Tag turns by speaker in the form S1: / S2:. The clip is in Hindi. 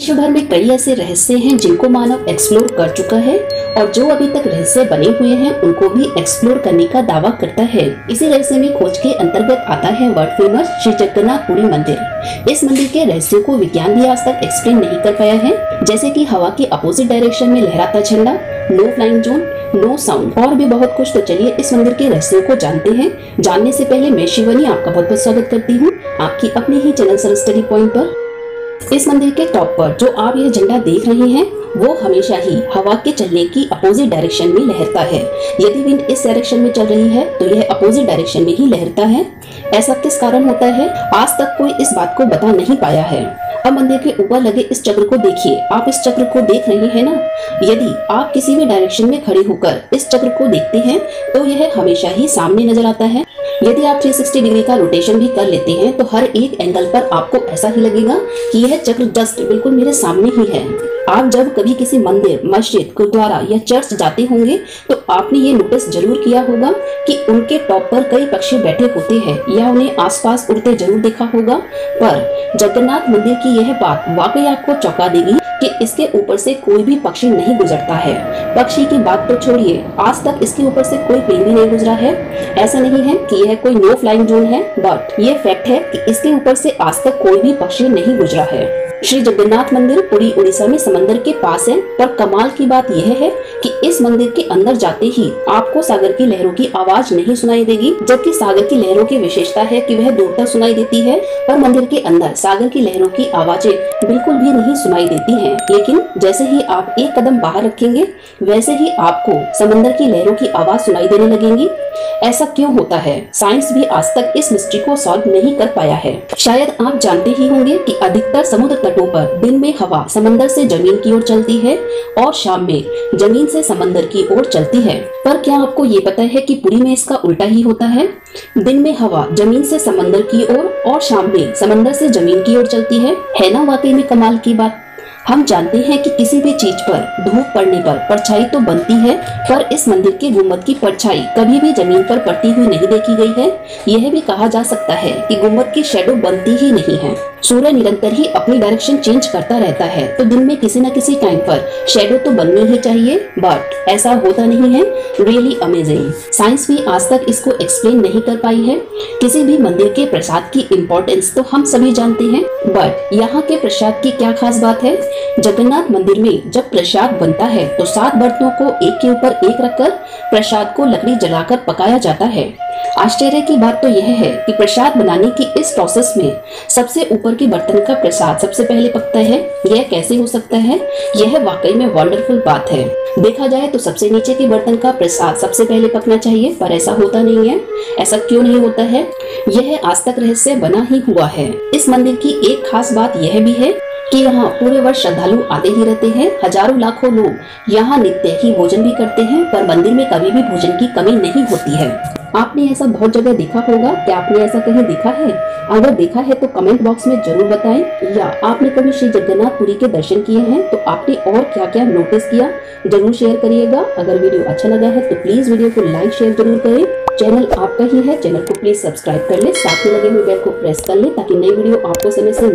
S1: विश्व भर में कई ऐसे रहस्य हैं जिनको मानव एक्सप्लोर कर चुका है और जो अभी तक रहस्य बने हुए हैं उनको भी एक्सप्लोर करने का दावा करता है। इसी रहस्य में खोज के अंतर्गत आता है वर्ल्ड फेमस श्री जगन्नाथ पुरी मंदिर। इस मंदिर के रहस्यों को विज्ञान भी आज तक एक्सप्लेन नहीं कर पाया है, जैसे कि हवा के अपोजिट डायरेक्शन में लहराता झंडा, no flying zone, no sound और भी बहुत कुछ। तो चलिए इस मंदिर के रहस्यों को जानते हैं। जानने से पहले मैं शिवानी आपका बहुत बहुत स्वागत करती हूँ आपकी अपने ही चैनल सर स्टडी पॉइंट पर। इस मंदिर के टॉप पर जो आप यह झंडा देख रहे हैं वो हमेशा ही हवा के चलने की अपोजिट डायरेक्शन में लहरता है। यदि विंड इस डायरेक्शन में चल रही है तो यह अपोजिट डायरेक्शन में ही लहरता है। ऐसा किस कारण होता है आज तक कोई इस बात को बता नहीं पाया है। अब मंदिर के ऊपर लगे इस चक्र को देखिए। आप इस चक्र को देख रहे हैं ना। यदि आप किसी भी डायरेक्शन में खड़े होकर इस चक्र को देखते हैं तो यह हमेशा ही सामने नजर आता है। यदि आप 360 डिग्री का रोटेशन भी कर लेते हैं तो हर एक एंगल पर आपको ऐसा ही लगेगा कि यह चक्र जस्ट बिल्कुल मेरे सामने ही है। आप जब कभी किसी मंदिर, मस्जिद, गुरुद्वारा या चर्च जाते होंगे तो आपने ये नोटिस जरूर किया होगा कि उनके टॉप पर कई पक्षी बैठे होते हैं या उन्हें आसपास उड़ते जरूर देखा होगा। पर जगन्नाथ मंदिर की यह बात वाकई आपको चौंका देगी कि इसके ऊपर से कोई भी पक्षी नहीं गुजरता है। पक्षी की बात तो छोड़िए, आज तक इसके ऊपर से कोई प्लेन भी नहीं गुजरा है। ऐसा नहीं है कि यह कोई नो फ्लाइंग जोन है, बट ये फैक्ट है कि इसके ऊपर से आज तक कोई भी पक्षी नहीं गुजरा है। श्री जगन्नाथ मंदिर पुरी उड़ीसा में समंदर के पास है। पर कमाल की बात यह है कि इस मंदिर के अंदर जाते ही आपको सागर की लहरों की आवाज नहीं सुनाई देगी, जबकि सागर की लहरों की विशेषता है कि वह दूर तक सुनाई देती है। पर मंदिर के अंदर सागर की लहरों की आवाजें बिल्कुल भी नहीं सुनाई देती हैं। लेकिन जैसे ही आप एक कदम बाहर रखेंगे वैसे ही आपको समंदर की लहरों की आवाज सुनाई देने लगेंगी। ऐसा क्यों होता है? साइंस भी आज तक इस मिस्ट्री को सॉल्व नहीं कर पाया है। शायद आप जानते ही होंगे कि अधिकतर समुद्र तटों पर दिन में हवा समंदर से जमीन की ओर चलती है और शाम में जमीन से समंदर की ओर चलती है। पर क्या आपको ये पता है कि पुरी में इसका उल्टा ही होता है? दिन में हवा जमीन से समंदर की ओर और शाम में समंदर से जमीन की ओर चलती है ना वाकई में कमाल की बात। हम जानते हैं कि किसी भी चीज पर धूप पड़ने पर परछाई तो बनती है, पर इस मंदिर के गुंबद की परछाई कभी भी जमीन पर पड़ती हुई नहीं देखी गई है। यह भी कहा जा सकता है कि गुंबद की शैडो बनती ही नहीं है। सूर्य निरंतर ही अपनी डायरेक्शन चेंज करता रहता है तो दिन में किसी न किसी टाइम पर शैडो तो बननी ही चाहिए, बट ऐसा होता नहीं है। Really amazing. साइंस भी आज तक इसको एक्सप्लेन नहीं कर पाई है। किसी भी मंदिर के प्रसाद की इम्पोर्टेंस तो हम सभी जानते हैं, बट यहाँ के प्रसाद की क्या खास बात है? जगन्नाथ मंदिर में जब प्रसाद बनता है तो 7 बर्तनों को एक के ऊपर एक रखकर प्रसाद को लकड़ी जलाकर पकाया जाता है। आश्चर्य की बात तो यह है कि प्रसाद बनाने की इस प्रोसेस में सबसे ऊपर के बर्तन का प्रसाद सबसे पहले पकता है। यह कैसे हो सकता है? यह वाकई में वंडरफुल बात है। देखा जाए तो सबसे नीचे के बर्तन का प्रसाद सबसे पहले पकना चाहिए, पर ऐसा होता नहीं है। ऐसा क्यों नहीं होता है? यह आज तक रहस्य बना ही हुआ है। इस मंदिर की एक खास बात यह भी है कि यहाँ पूरे वर्ष श्रद्धालु आते ही रहते हैं। हजारों लाखों लोग यहाँ नित्य ही भोजन भी करते हैं, पर मंदिर में कभी भी भोजन की कमी नहीं होती है। आपने ऐसा बहुत जगह देखा होगा। क्या आपने ऐसा कहीं देखा है? अगर देखा है तो कमेंट बॉक्स में जरूर बताएं। या आपने कभी श्री जगन्नाथ पुरी के दर्शन किए हैं तो आपने और क्या क्या नोटिस किया जरूर शेयर करिएगा। अगर वीडियो अच्छा लगा है तो प्लीज वीडियो को लाइक शेयर जरूर करें। चैनल आपका ही है, चैनल को प्लीज सब्सक्राइब कर ले, साथ में लगे हुए बेल को प्रेस कर ले ताकि नई वीडियो आपको समय से